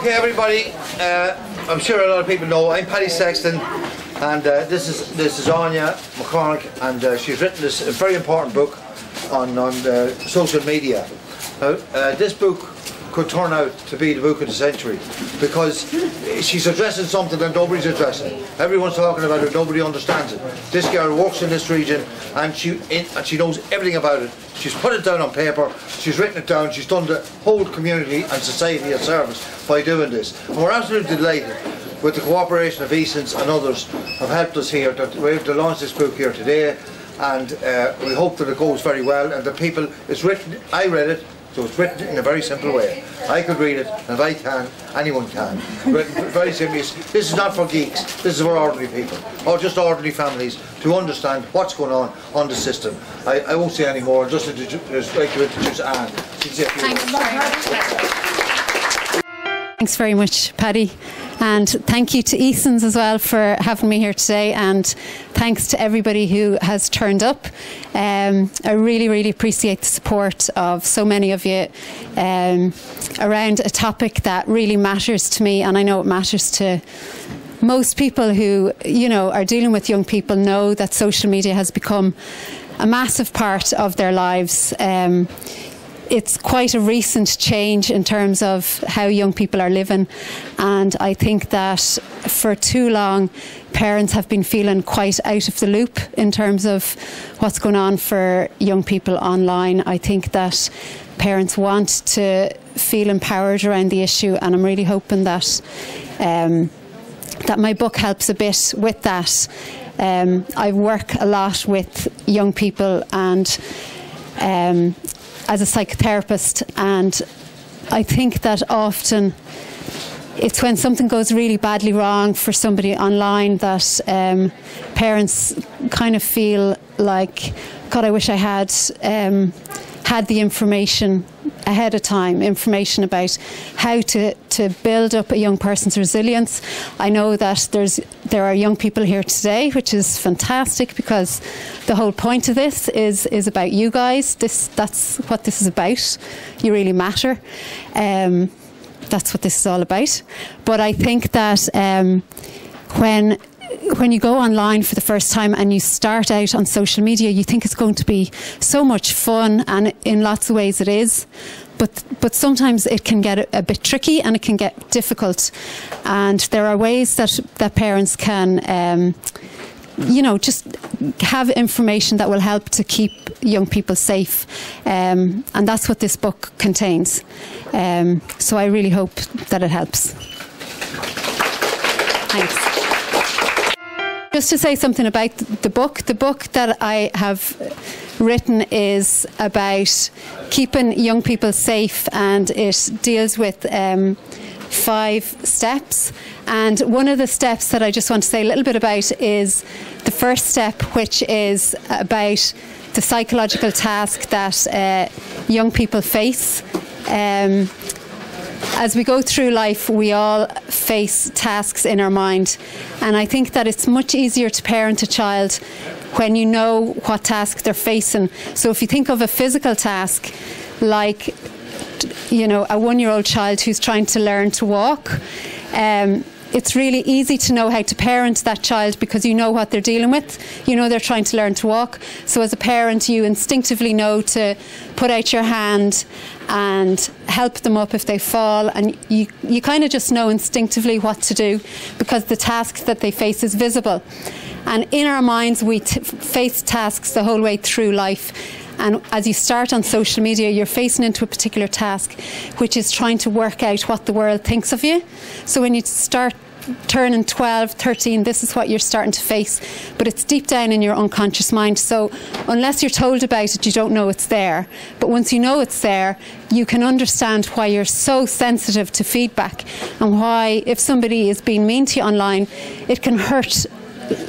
Okay, everybody. I'm sure a lot of people know I'm Paddy Sexton, and this is Anya McCormack, and she's written this very important book on social media. This book could turn out to be the book of the century, because she's addressing something that nobody's addressing. Everyone's talking about it, nobody understands it. This girl works in this region, and she knows everything about it. She's put it down on paper, she's written it down, she's done the whole community and society a service by doing this. And we're absolutely delighted with the cooperation of Eason's and others have helped us here. We're able to launch this book here today, and we hope that it goes very well. And the people, it's written, I read it, so it's written in a very simple way. I could read it, and if I can, anyone can. Written very simply. This is not for geeks, this is for ordinary people, or just ordinary families, to understand what's going on the system. I won't say any more, I'll just like to introduce Anne. Thanks very much, Paddy. And thank you to Eason's as well for having me here today, and thanks to everybody who has turned up. I really appreciate the support of so many of you around a topic that really matters to me, and I know it matters to most people who, you know, are dealing with young people. Know that social media has become a massive part of their lives. It's quite a recent change in terms of how young people are living, and I think that for too long parents have been feeling quite out of the loop in terms of what's going on for young people online. I think that parents want to feel empowered around the issue, and I'm really hoping that that my book helps a bit with that. I work a lot with young people and as a psychotherapist, and I think that often it's when something goes really badly wrong for somebody online that parents kind of feel like, God, I wish I had had the information ahead of time, information about how to build up a young person's resilience. I know that there are young people here today, which is fantastic, because the whole point of this is about you guys. That's what this is about. You really matter. That's what this is all about. But I think that when you go online for the first time and you start out on social media, you think it's going to be so much fun, and in lots of ways it is. But sometimes it can get a bit tricky, and it can get difficult. And there are ways that parents can, you know, just have information that will help to keep young people safe. And that's what this book contains. So I really hope that it helps. Thanks. Just to say something about the book that I have written is about keeping young people safe, and it deals with 5 steps. And one of the steps that I just want to say a little bit about is the first step, which is about the psychological task that young people face. As we go through life, we all face tasks in our mind, and I think that it's much easier to parent a child when you know what task they're facing. So if you think of a physical task, like, you know, a 1-year-old child who's trying to learn to walk, it's really easy to know how to parent that child, because you know what they're dealing with. You know they're trying to learn to walk. So as a parent, you instinctively know to put out your hand and help them up if they fall, and you kind of just know instinctively what to do, because the task that they face is visible. And in our minds, we face tasks the whole way through life. And as you start on social media, you're facing into a particular task, which is trying to work out what the world thinks of you. So when you start turning 12, 13, this is what you're starting to face, but it's deep down in your unconscious mind. So unless you're told about it, you don't know it's there. But once you know it's there, you can understand why you're so sensitive to feedback, and why, if somebody is being mean to you online, it can hurt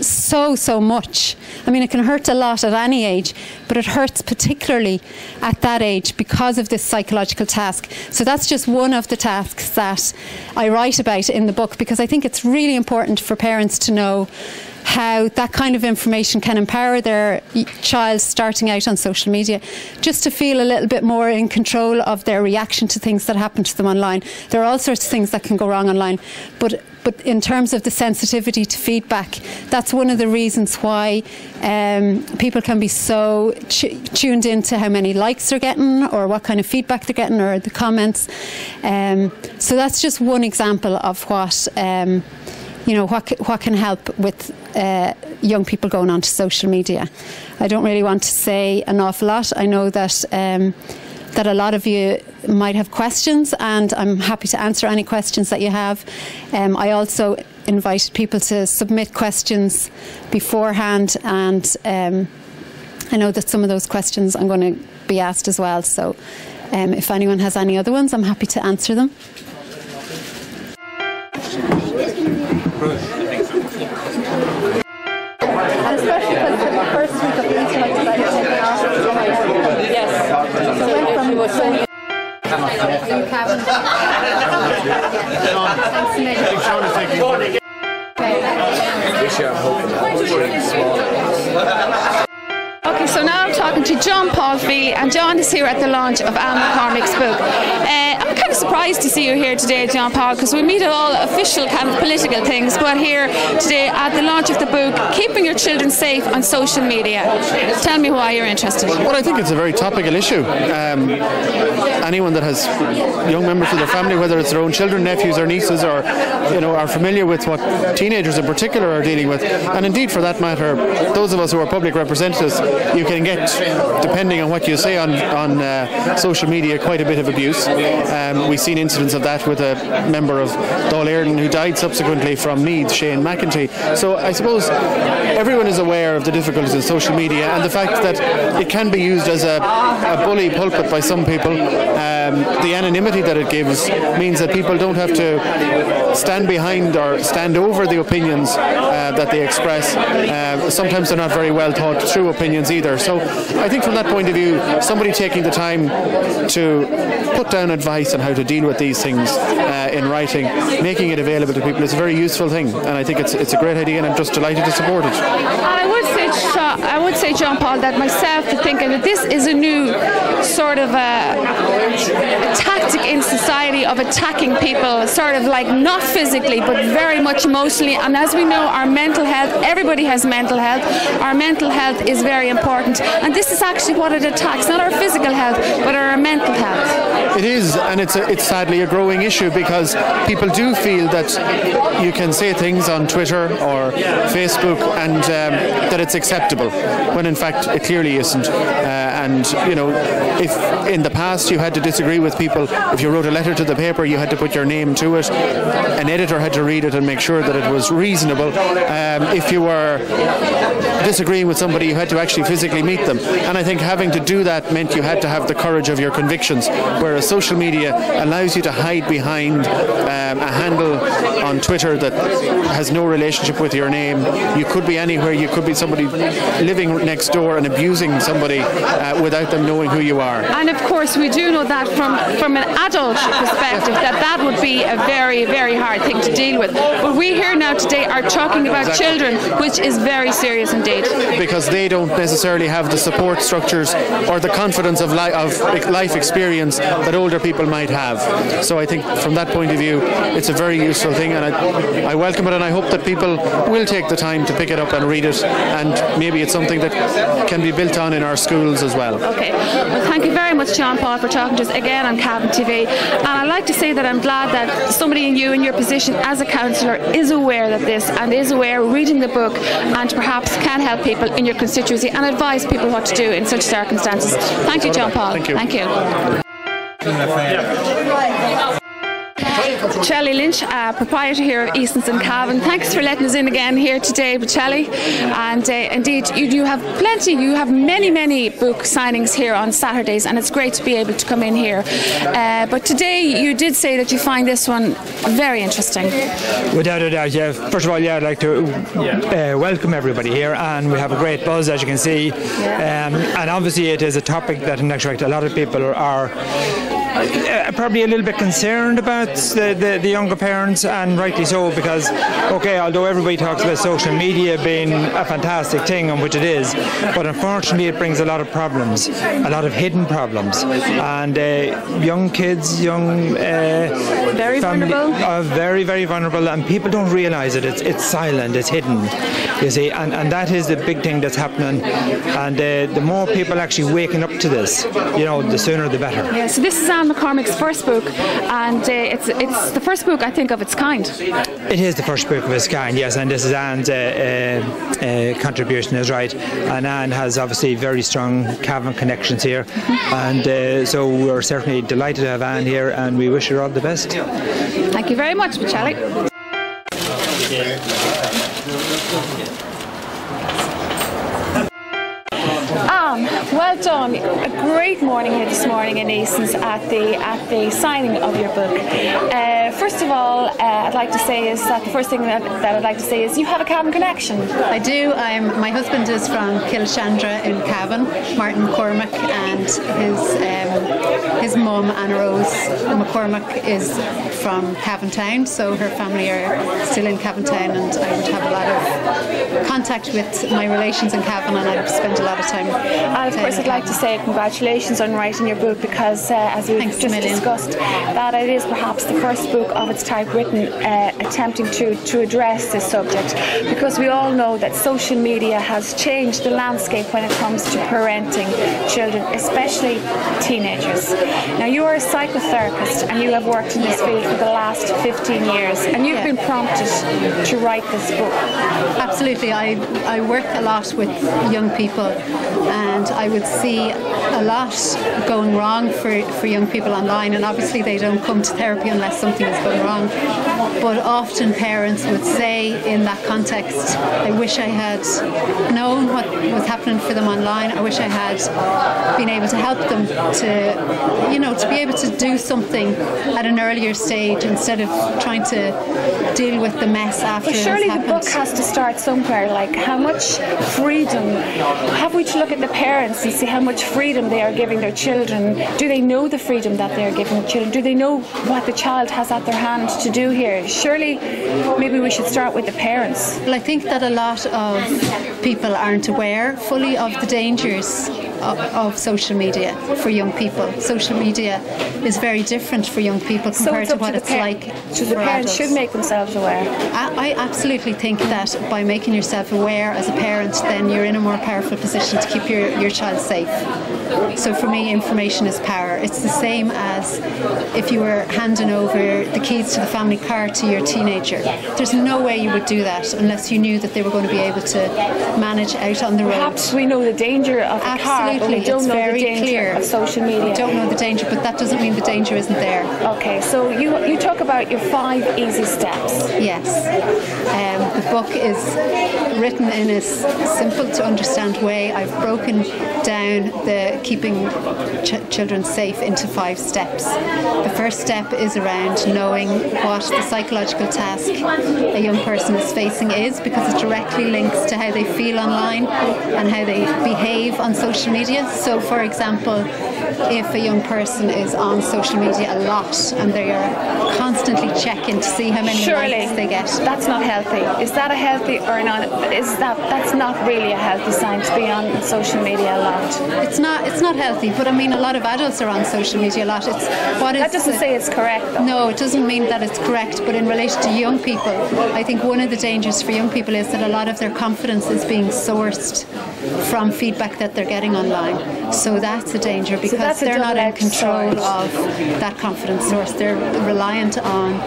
so much. I mean, it can hurt a lot at any age, but it hurts particularly at that age because of this psychological task. So that's just one of the tasks that I write about in the book, because I think it's really important for parents to know how that kind of information can empower their child starting out on social media, just to feel a little bit more in control of their reaction to things that happen to them online. There are all sorts of things that can go wrong online, but in terms of the sensitivity to feedback, that's one of the reasons why people can be so tuned into how many likes they're getting or what kind of feedback they're getting or the comments. So that's just one example of what what can help with young people going onto social media. I don't really want to say an awful lot. I know that that a lot of you might have questions, and I'm happy to answer any questions that you have. I also invited people to submit questions beforehand, and I know that some of those questions I'm going to be asked as well. So if anyone has any other ones, I'm happy to answer them. And especially because the first week of Easter, I decided to take it off. Yes. So went from Okay, so now I'm talking to John Paul Feely, and John is here at the launch of Al McCormack's book. I'm kind of surprised to see you here today, John Paul, because we meet at all official kind of political things, but here today at the launch of the book, Keeping Your Children Safe on Social Media. Tell me why you're interested. Well, I think it's a very topical issue. Anyone that has young members of their family, whether it's their own children, nephews or nieces, or are familiar with what teenagers in particular are dealing with, and indeed for that matter, those of us who are public representatives, you can get, depending on what you say on social media, quite a bit of abuse. We've seen incidents of that with a member of Dáil Éireann who died subsequently from Meath, Shane McEntee. So I suppose everyone is aware of the difficulties in social media and the fact that it can be used as a bully pulpit by some people. The anonymity that it gives means that people don't have to stand behind or stand over the opinions that they express. Sometimes they're not very well thought through opinions either. So I think from that point of view, somebody taking the time to put down advice on how to deal with these things in writing, making it available to people is a very useful thing, and I think it's a great idea, and I'm just delighted to support it. I would say, John Paul, that myself to thinking that this is a new sort of a tactic in society of attacking people, sort of like not physically but very much emotionally. And as we know, our mental health, everybody has mental health, our mental health is very important, and this is actually what it attacks, not our physical health but our mental health. It is, and it's sadly a growing issue, because people do feel that you can say things on Twitter or Facebook and that it's acceptable, when in fact it clearly isn't. And if in the past you had to disagree with people, if you wrote a letter to the paper, you had to put your name to it. An editor had to read it and make sure that it was reasonable. If you were disagreeing with somebody, you had to actually physically meet them. And I think having to do that meant you had to have the courage of your convictions, whereas social media allows you to hide behind a handle on Twitter that has no relationship with your name. You could be anywhere. You could be somebody living next door and abusing somebody without them knowing who you are. And of course we do know that from an adult perspective that would be a very, very hard thing to deal with. But we here now today are talking about children, which is very serious indeed. Because they don't necessarily have the support structures or the confidence of life experience that older people might have. So I think from that point of view, it's a very useful thing, and I welcome it, and I hope that people will take the time to pick it up and read it, and maybe it's something that can be built on in our schools as well. Okay, well, thank you very much, John Paul, for talking to us again on Cavan TV. And I'd like to say that I'm glad that somebody in your position as a councillor is aware of this and is aware, reading the book, and perhaps can help people in your constituency and advise people what to do in such circumstances. Thank you, John Paul. Thank you. Thank you. Shelley Lynch, proprietor here of Eason's in Cavan. Thanks for letting us in again here today, Shelley. And indeed, you have plenty, you have many book signings here on Saturdays, and it's great to be able to come in here. But today you did say that you find this one very interesting. Without a doubt, yeah. First of all, I'd like to welcome everybody here, and we have a great buzz, as you can see. And obviously it is a topic that in actual fact a lot of people are probably a little bit concerned about the younger parents, and rightly so, because, okay, although everybody talks about social media being a fantastic thing, and which it is, but unfortunately it brings a lot of problems, a lot of hidden problems, and young kids, very family, vulnerable. are very, very vulnerable, and people don't realise it. It's silent, it's hidden, you see, and that is the big thing that's happening. And the more people actually waking up to this, the sooner the better. Yeah, so this is Anne McCormack's first book, and it's the first book, I think, of its kind. It is the first book of its kind, yes, and this is Anne's contribution, is right. And Anne has obviously very strong Cavan connections here, and so we're certainly delighted to have Anne here, and we wish her all the best. Thank you very much, Michelle. Well done. A great morning here this morning in Eason's at the signing of your book. First of all, I'd like to say is that the first thing that I'd like to say is you have a Cavan connection. I do. My husband is from Kilshandra in Cavan, Martin McCormack, and his mum, Anna Rose McCormack, is from Cavan Town, so her family are still in Cavan Town, and I would have a lot of contact with my relations in Cavan, and I've spent a lot of time. And of course, I'd like to say congratulations on writing your book, because as you've just discussed, that it is perhaps the first book of its type written attempting to address this subject, because we all know that social media has changed the landscape when it comes to parenting children, especially teenagers. Now, you are a psychotherapist and you have worked in this field for the last 15 years, and you've been prompted to write this book. Absolutely. I work a lot with young people, and I would see a lot going wrong for young people online, and obviously they don't come to therapy unless something is going wrong. But often parents would say in that context, I wish I had known what was happening for them online. I wish I had been able to help them to be able to do something at an earlier stage instead of trying to deal with the mess after it's happened. Surely the book has to start somewhere, like how much freedom have we to look at the parents and see how much freedom they are giving their children? Do they know the freedom that they are giving the children? Do they know what the child has at their hand to do here? Surely maybe we should start with the parents. Well, I think that a lot of people aren't aware fully of the dangers of social media for young people. Social media is very different for young people compared to what it's like so the parents should make themselves aware. I absolutely think that by making yourself aware as a parent, then you're in a more powerful position to keep your child safe. So for me, information is power. It's the same as if you were handing over the keys to the family car to your teenager. There's no way you would do that unless you knew that they were going to be able to manage out on the road. Perhaps we know the danger of the car, but we don't know the danger of social media. We don't know the danger, but that doesn't mean the danger isn't there. Okay, so you talk about your 5 easy steps. Yes. The book is written in a simple to understand way. I've broken down the keeping children safe into 5 steps. The first step is around knowing what the psychological task a young person is facing is, because it directly links to how they feel online and how they behave on social media. So for example, if a young person is on social media a lot and they are constantly checking to see how many likes they get. That's not healthy. Is that a healthy or not? That's not really a healthy sign to be on social media a lot? It's not healthy, but I mean a lot of adults are on social media a lot. That doesn't say it's correct though. No, it doesn't mean that it's correct, but in relation to young people, I think one of the dangers for young people is that a lot of their confidence is being sourced from feedback that they're getting online. So that's a danger, because they're not in control of that confidence source. They're reliant on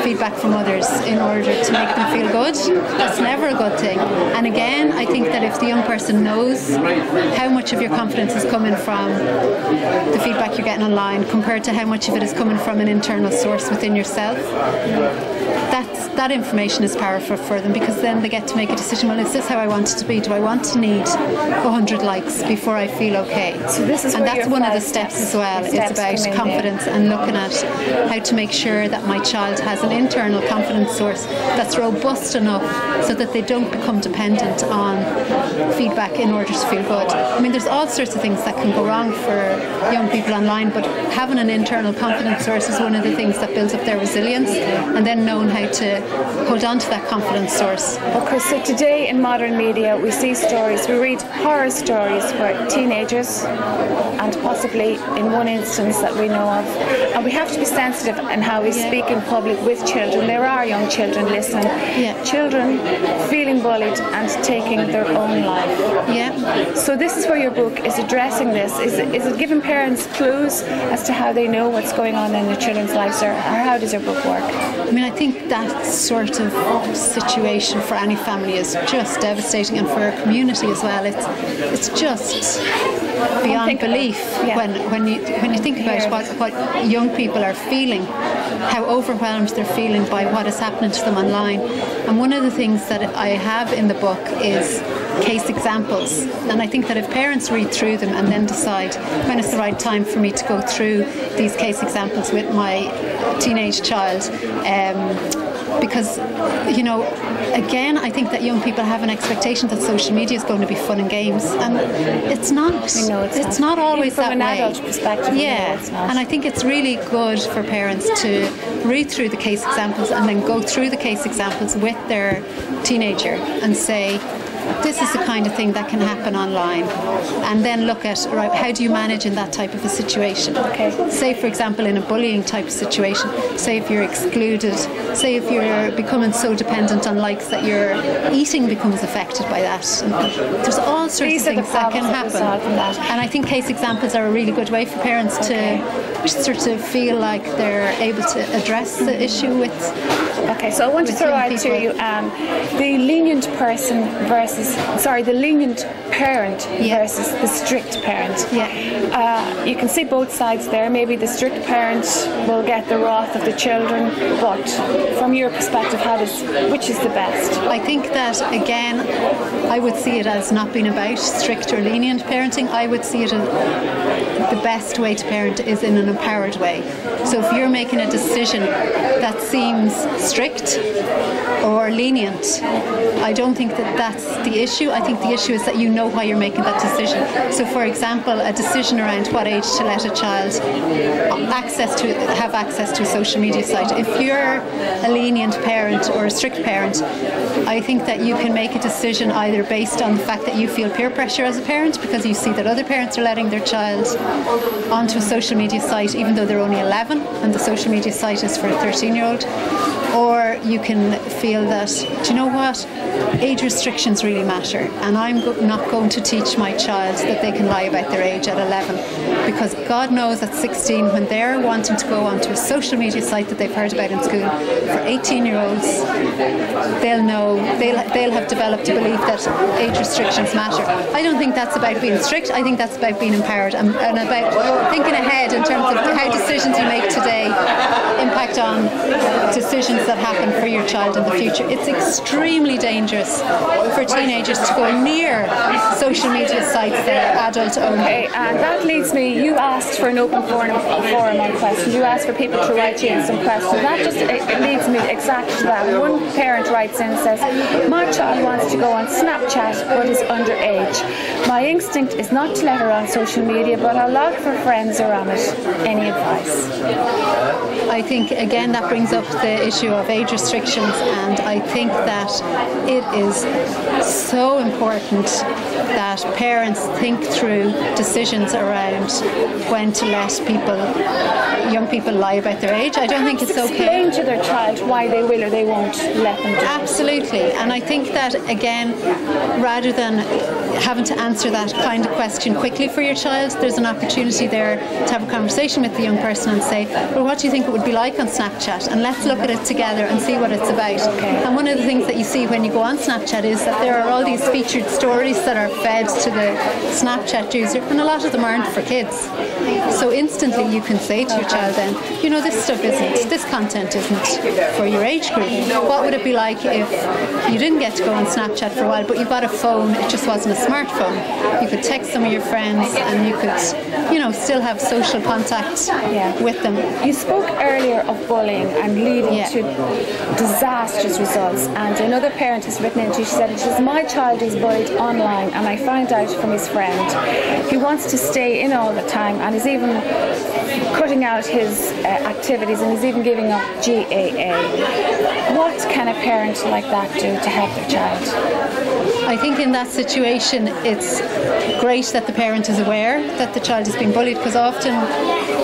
feedback from others in order to make them feel good. That's never a good thing. And again, I think that if the young person knows how much of your confidence is coming from the feedback you're getting online compared to how much of it is coming from an internal source within yourself, that information is powerful for them, because then they get to make a decision. Well, is this how I want it to be? Do I want to need 100 likes before I feel okay? So this is, and that's one of the steps as well. It's about confidence and looking at how to make sure that my child has an internal confidence source that's robust enough so that they don't become dependent on feedback in order to feel good. I mean, there's all sorts of things that can go wrong for young people online, but having an internal confidence source is one of the things that builds up their resilience, and then knowing how to hold on to that confidence source. Okay, so today in modern media we see stories, we read horror stories where teenagers, and possibly in one instance that we know of, and we have to be sensitive in how we speak in public with children. There are young children listening, children feeling bullied and taking their own life. Yeah. So this is where your book is addressing this. Is it giving parents clues as to how they know what's going on in their children's lives, or how does your book work? I mean, I think that sort of situation for any family is just devastating, and for a community as well. It's just beyond belief when you think about what young people are feeling, how overwhelmed they're feeling by what is happening to them online. And one of the things that I have in the book is case examples, and I think that if parents read through them and then decide when is the right time for me to go through these case examples with my teenage child, because, you know, again, I think that young people have an expectation that social media is going to be fun and games, and it's not. It's not always that way. From an adult perspective, it's not. And I think it's really good for parents to read through the case examples and then go through the case examples with their teenager and say, this is the kind of thing that can happen online, and then look at, right, how do you manage in that type of a situation? Okay. Say, for example, in a bullying type of situation, say if you're excluded, say if you're becoming so dependent on likes that your eating becomes affected by that. And there's all sorts of things that can happen. And I think case examples are a really good way for parents to sort of feel like they're able to address the issue with. Okay, so I want to throw out to you the lenient person versus, the lenient parent versus the strict parent. You can see both sides there. Maybe the strict parent will get the wrath of the children, but from your perspective, which is the best? I think that, again, I would see it as not being about strict or lenient parenting. I would see it as the best way to parent is in an empowered way. So if you're making a decision that seems strict or lenient, I don't think that that's the issue. I think the issue is that you know why you're making that decision. So, for example, a decision around what age to let a child have access to a social media site. If you're a lenient parent or a strict parent, I think that you can make a decision either based on the fact that you feel peer pressure as a parent because you see that other parents are letting their child onto a social media site even though they're only 11 and the social media site is for a 13-year-old. Or you can feel that, do you know what, age restrictions really matter, and I'm not going to teach my child that they can lie about their age at 11, because God knows at 16, when they're wanting to go onto a social media site that they've heard about in school, for 18-year-olds, they'll know, they'll have developed a belief that age restrictions matter. I don't think that's about being strict. I think that's about being empowered and about thinking ahead in terms of how decisions you make today impact on decisions that happen for your child in the future. It's extremely dangerous for teenagers to go near social media sites that are adult-owned. Okay, and that leads me, you asked for an open forum on questions. You asked for people to write in some questions. That just it leads me exactly to that. One parent writes in and says, my child wants to go on Snapchat but is underage. My instinct is not to let her on social media, but a lot of her friends are on it. Any advice? I think, again, that brings up the issue of age restrictions, and I think that it is so important that parents think through decisions around when to let young people lie about their age. I don't think it's okay. Explain to their child why they will or they won't let them do it. Absolutely, and I think that, again, rather than having to answer that kind of question quickly for your child, there's an opportunity there to have a conversation with the young person and say, well, what do you think it would be like on Snapchat? And let's look at it together. together and see what it's about. And one of the things that you see when you go on Snapchat is that there are all these featured stories that are fed to the Snapchat user, and a lot of them aren't for kids. So instantly you can say to your child then, you know, this content isn't for your age group. What would it be like if you didn't get to go on Snapchat for a while, but you got a phone, it just wasn't a smartphone. You could text some of your friends and you could, you know, still have social contact with them. You spoke earlier of bullying and leading to disastrous results, and another parent has written into, she said, my child is bullied online and I found out from his friend. He wants to stay in all the time and is even cutting out his activities and is even giving up GAA. What can a parent like that do to help their child? I think in that situation it's great that the parent is aware that the child is being bullied, because often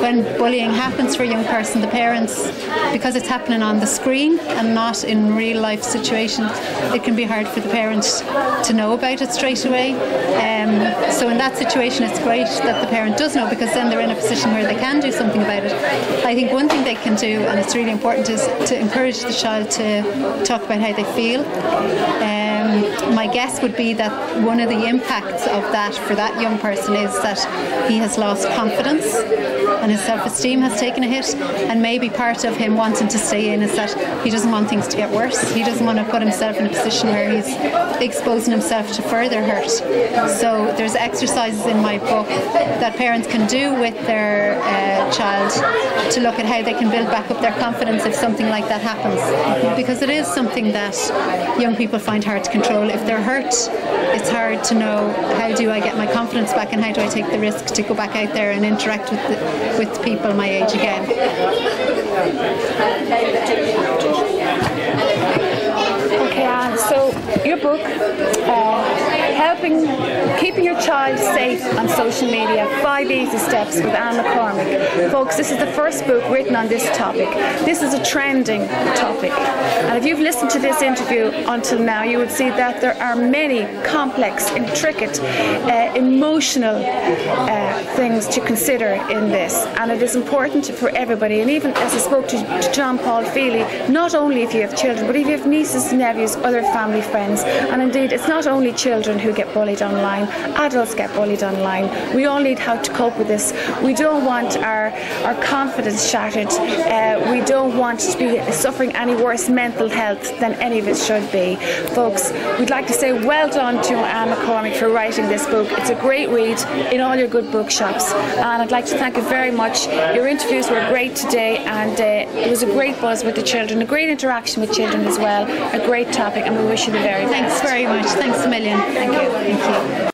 when bullying happens for a young person, the parents, because it's happening on the screen and not in real life situations, it can be hard for the parent to know about it straight away. So in that situation it's great that the parent does know, because then they're in a position where they can do something about it. I think one thing they can do, and it's really important, is to encourage the child to talk about how they feel. My guess would be that one of the impacts of that for that young person is that he has lost confidence and his self-esteem has taken a hit, and maybe part of him wanting to stay in is that he doesn't want things to get worse. He doesn't want to put himself in a position where he's exposing himself to further hurt. So there's exercises in my book that parents can do with their child to look at how they can build back up their confidence if something like that happens, because it is something that young people find hard to control. If they're hurt, it's hard to know, how do I get my confidence back and how do I take the risk to go back out there and interact with people my age again. Okay, Anne, so your book, Keeping Your Child Safe on Social Media, 5 Easy Steps with Anne McCormack. Folks, this is the first book written on this topic. This is a trending topic. And if you've listened to this interview until now, you would see that there are many complex, intricate, emotional things to consider in this. And it is important for everybody. And even as I spoke to John Paul Feely, not only if you have children, but if you have nieces, nephews, other family friends. And indeed, it's not only children who get bullied online, adults get bullied online. We all need how to cope with this. We don't want our confidence shattered. We don't want to be suffering any worse mental health than any of us should be. Folks, we'd like to say well done to Anne McCormack for writing this book. It's a great read in all your good bookshops. And I'd like to thank you very much. Your interviews were great today, and it was a great buzz with the children, a great interaction with children as well, a great topic, and we wish you the very best. Thanks very much. Thanks a million. Thank you. Thank you.